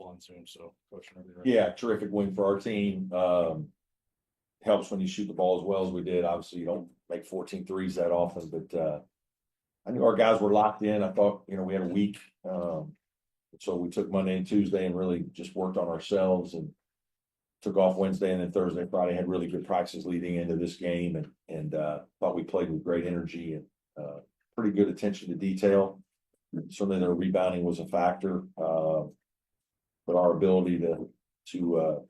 on soon. So, Coach, yeah, terrific win for our team. Helps when you shoot the ball as well as we did. Obviously, you don't make 14 threes that often, but I knew our guys were locked in. I thought, we had a week. So we took Monday and Tuesday and really just worked on ourselves and took off Wednesday, and then Thursday, Friday had really good practices leading into this game, and thought we played with great energy and pretty good attention to detail. Certainly their rebounding was a factor, but our ability to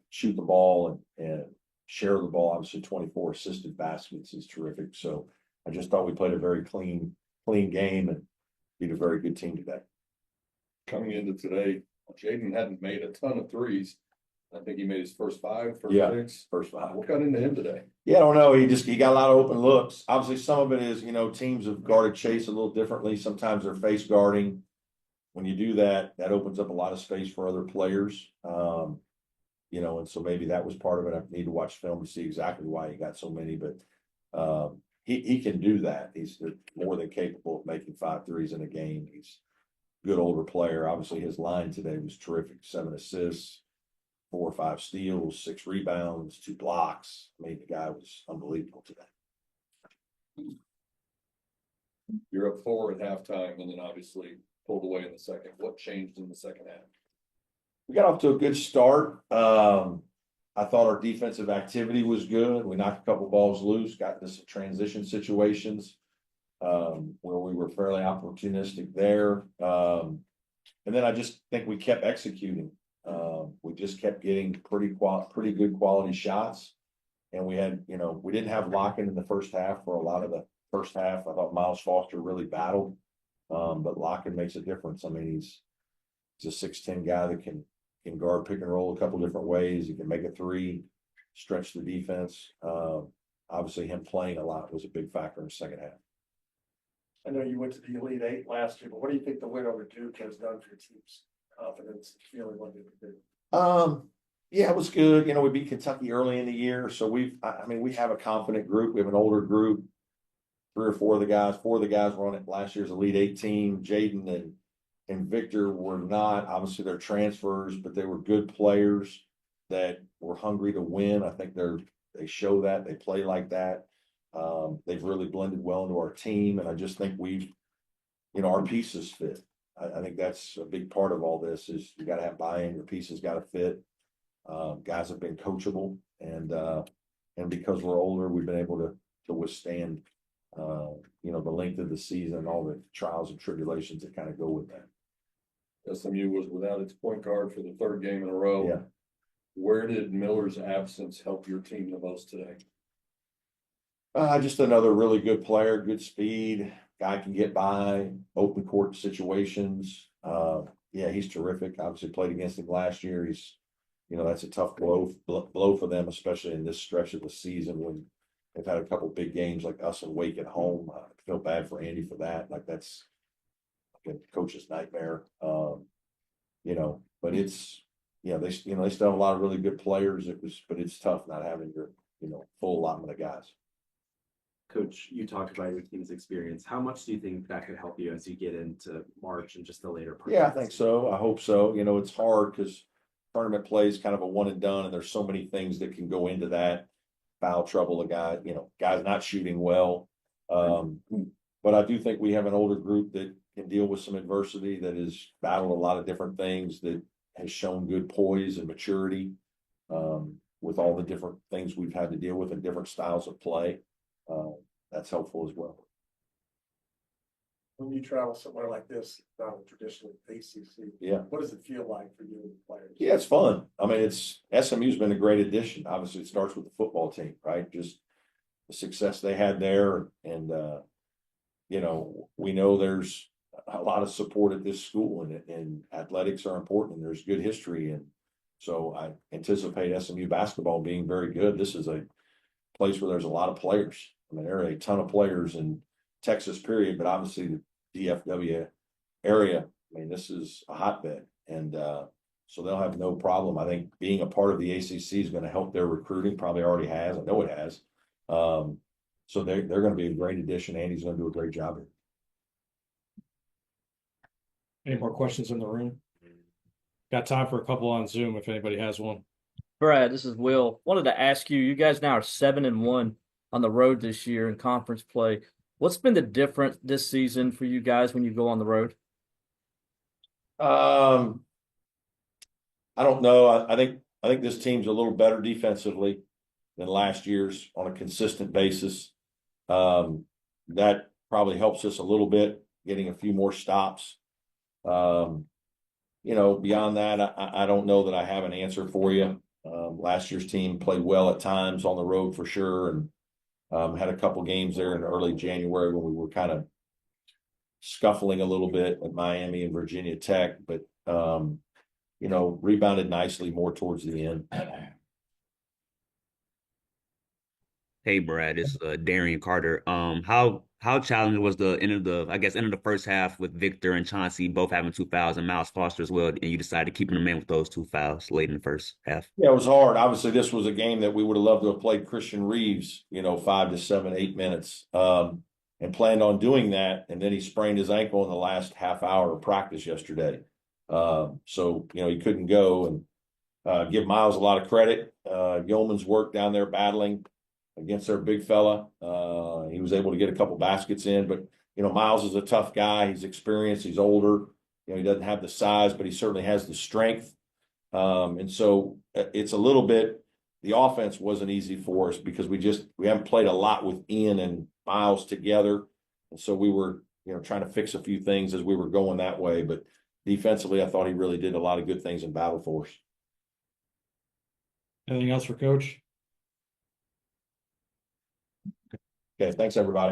shoot the ball and share the ball, obviously 24 assisted baskets is terrific. So I just thought we played a very clean game and beat a very good team today. Coming into today, Jaden hadn't made a ton of threes. I think he made his first five, six. First five. What got into him today? Yeah, I don't know. He got a lot of open looks. Obviously, some of it is, teams have guarded Chase a little differently. Sometimes they're face guarding. When you do that, that opens up a lot of space for other players. And so maybe that was part of it. I need to watch film to see exactly why he got so many, but he can do that. He's more than capable of making 5 threes in a game. He's a good older player. Obviously, his line today was terrific. 7 assists. 4 or 5 steals, 6 rebounds, 2 blocks. I mean, the guy was unbelievable today. You're up 4 at halftime, and then obviously pulled away in the second. What changed in the second half? We got off to a good start. I thought our defensive activity was good. We knocked a couple balls loose, got into some transition situations where we were fairly opportunistic there. And then I just think we kept executing. We just kept getting pretty good quality shots, and we had, we didn't have Locken in the first half for a lot of the first half. I thought Miles Foster really battled, but Locken makes a difference. I mean, he's a 6'10" guy that can guard pick and roll a couple different ways. He can make a three, stretch the defense. Obviously, him playing a lot was a big factor in the second half. I know you went to the Elite Eight last year, but what do you think the win over Duke has done for your team's confidence and feeling what they could do? Yeah, it was good. We beat Kentucky early in the year, so we have a confident group. We have an older group. 3 or 4 of the guys were on it last year's Elite Eight team. Jaden and Victor were not. Obviously, they're transfers, but they were good players that were hungry to win. I think they show that. They play like that. They've really blended well into our team, and I just think our pieces fit. I think that's a big part of all this is you got to have buy-in. Your pieces got to fit. Guys have been coachable, and because we're older, we've been able to withstand, the length of the season and all the trials and tribulations that kind of go with that. SMU was without its point guard for the 3rd game in a row. Yeah. Where did Miller's absence help your team the most today? Just another really good player, good speed. Guy can get by open court situations. Yeah, he's terrific. Obviously played against him last year. He's, that's a tough blow for them, especially in this stretch of the season when they've had a couple big games like us and Wake at home. I feel bad for Andy for that. Like that's like a coach's nightmare. But it's, they still have a lot of really good players. But it's tough not having your, full allotment of guys. Coach, you talked about your team's experience. How much do you think that could help you as you get into March and just the later part? Yeah, I think so. I hope so. It's hard because tournament play is kind of a one and done, and there's so many things that can go into that. Foul trouble, a guy, guys not shooting well. But I do think we have an older group that can deal with some adversity, that has battled a lot of different things, that has shown good poise and maturity with all the different things we've had to deal with and different styles of play. That's helpful as well. When you travel somewhere like this, not a traditional ACC, yeah, what does it feel like for you and the players? Yeah, it's fun. I mean, SMU's been a great addition. Obviously, it starts with the football team, right? Just the success they had there, and we know there's a lot of support at this school, and athletics are important, and there's good history, and so I anticipate SMU basketball being very good. This is a place where there's a lot of players. I mean, there are a ton of players in Texas, period, but obviously the DFW area, I mean, this is a hotbed, and so they'll have no problem. I think being a part of the ACC is going to help their recruiting, probably already has. I know it has. So they're going to be a great addition. Andy's going to do a great job here. Any more questions in the room? Got time for a couple on Zoom if anybody has one. Brad, this is Will. Wanted to ask you, you guys now are 7-1 on the road this year in conference play. What's been the difference this season for you guys when you go on the road? I don't know. I think this team's a little better defensively than last year's on a consistent basis. That probably helps us a little bit, getting a few more stops. Beyond that, I don't know that I have an answer for you. Last year's team played well at times on the road for sure, and had a couple games there in early January when we were kind of scuffling a little bit at Miami and Virginia Tech, but rebounded nicely more towards the end. Hey Brad, it's Darian Carter. How challenging was the end of the first half with Victor and Chauncey both having 2 fouls and Miles Foster as well, and you decided keeping them in with those 2 fouls late in the first half? Yeah, it was hard. Obviously, this was a game that we would have loved to have played Christian Reeves, 5 to 7, 8 minutes, and planned on doing that. And then he sprained his ankle in the last half hour of practice yesterday. So he couldn't go, and give Miles a lot of credit. Yeoman's work down there battling against their big fella. He was able to get a couple baskets in, but Miles is a tough guy. He's experienced. He's older. He doesn't have the size, but he certainly has the strength. And so it's a little bit. The offense wasn't easy for us because we haven't played a lot with Ian and Miles together, and so we were trying to fix a few things as we were going that way. But defensively, I thought he really did a lot of good things in battle for us. Anything else for Coach? Okay, thanks everybody.